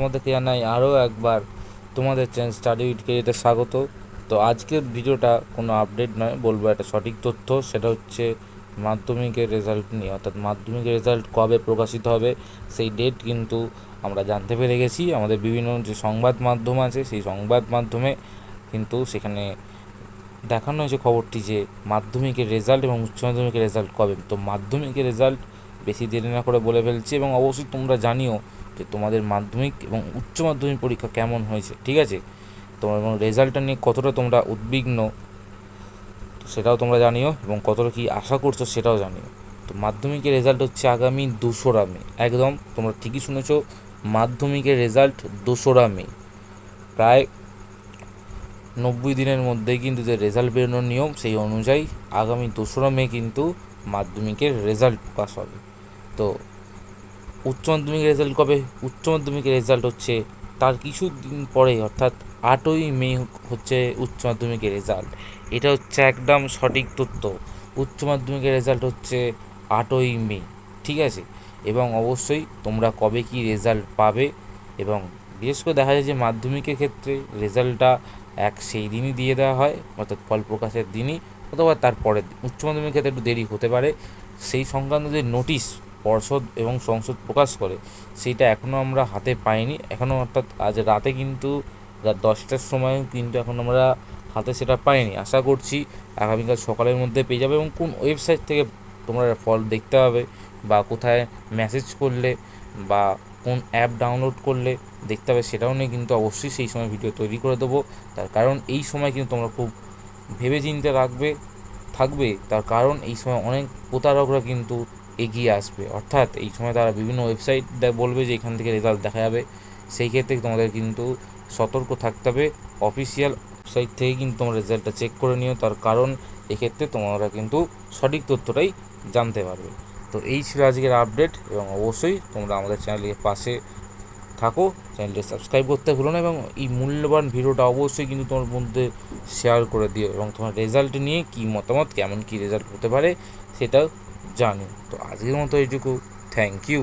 তোমাদেরকে জানাই আরও একবার তোমাদের চ্যানেল স্টাডি উইথ ক্যারিয়ারে স্বাগত। তো আজকের ভিডিওটা কোনো আপডেট নয়, বলবো একটা সঠিক তথ্য, সেটা হচ্ছে মাধ্যমিকের রেজাল্ট নিয়ে। অর্থাৎ মাধ্যমিকের রেজাল্ট কবে প্রকাশিত হবে সেই ডেট কিন্তু আমরা জানতে পেরে গেছি। আমাদের বিভিন্ন যে সংবাদ মাধ্যম আছে সেই সংবাদ মাধ্যমে কিন্তু সেখানে দেখানো হয়েছে খবরটি যে মাধ্যমিকের রেজাল্ট এবং উচ্চ মাধ্যমিকের রেজাল্ট কবে। তো মাধ্যমিকের রেজাল্ট বেশি দেরি না করে বলে ফেলছি, এবং অবশ্যই তোমরা জানিও যে তোমাদের মাধ্যমিক এবং উচ্চ মাধ্যমিক পরীক্ষা কেমন হয়েছে, ঠিক আছে। তোমার এবং রেজাল্টটা নিয়ে কতটা তোমরা উদ্বিগ্ন সেটাও তোমরা জানিও, এবং কতটা কী আশা করছো সেটাও জানিও। তো মাধ্যমিকের রেজাল্ট হচ্ছে আগামী 2রা মে। একদম তোমরা ঠিকই শুনেছো, মাধ্যমিকের রেজাল্ট 2রা মে। প্রায় 90 দিনের মধ্যেই কিন্তু যে রেজাল্ট বেরোনোর নিয়ম সেই অনুযায়ী আগামী 2রা মে কিন্তু মাধ্যমিকের রেজাল্ট প্রকাশ হবে। তো উচ্চ মাধ্যমিকের রেজাল্ট কবে? উচ্চ মাধ্যমিকের রেজাল্ট হচ্ছে তার কিছু দিন পরে, অর্থাৎ 8ই মে হচ্ছে উচ্চ মাধ্যমিকের রেজাল্ট। এটা হচ্ছে একদম সঠিক তথ্য। উচ্চ মাধ্যমিকের রেজাল্ট হচ্ছে 8ই মে, ঠিক আছে। এবং অবশ্যই তোমরা কবে কি রেজাল্ট পাবে, এবং বিশেষ করে দেখা যায় যে মাধ্যমিকের ক্ষেত্রে রেজাল্টটা সেই দিনই দিয়ে দেওয়া হয়, অর্থাৎ ফল প্রকাশের দিনই, অথবা তার পরের দিন। উচ্চ মাধ্যমিকের ক্ষেত্রে একটু দেরি হতে পারে। সেই সংক্রান্ত যে নোটিশ পর্ষদ এবং সংসদ প্রকাশ করে সেইটা এখনও আমরা হাতে পাইনি এখনও, অর্থাৎ আজ রাতে কিন্তু রাত 10টার সময় কিন্তু এখন আমরা হাতে সেটা পাইনি। আশা করছি আগামীকাল সকালের মধ্যে পেয়ে যাবে। এবং কোন ওয়েবসাইট থেকে তোমরা ফল দেখতে পাবে, বা কোথায় মেসেজ করলে, বা কোন অ্যাপ ডাউনলোড করলে দেখতে হবে, সেটাও নিয়ে কিন্তু অবশ্যই সেই সময় ভিডিও তৈরি করে দেবো। তার কারণ এই সময় কিন্তু তোমরা খুব ভেবে চিন্তে থাকবে, তার কারণ এই সময় অনেক প্রতারকরা কিন্তু এগিয়ে আসবে। অর্থাৎ এই সময় তারা বিভিন্ন ওয়েবসাইট বলবে যে এখান থেকে রেজাল্ট দেখা যাবে। সেই ক্ষেত্রে তোমাদের কিন্তু সতর্ক থাকতে হবে। অফিসিয়াল ওয়েবসাইট থেকে কিন্তু তোমরা রেজাল্টটা চেক করে নিও, তার কারণ এক্ষেত্রে তোমরা কিন্তু সঠিক তথ্যটাই জানতে পারবে। তো এই ছিল আজকের আপডেট, এবং অবশ্যই তোমরা আমাদের চ্যানেলের পাশে থাকো, চ্যানেলটি সাবস্ক্রাইব করতে ভুলো না, এবং এই মূল্যবান ভিডিওটা অবশ্যই কিন্তু তোমার মধ্যে শেয়ার করে দিও, এবং তোমার রেজাল্ট নিয়ে কী মতামত, কেমন কী রেজাল্ট হতে পারে সেটাও জানি। তো আজকের মতো এইটুকু। Thank you.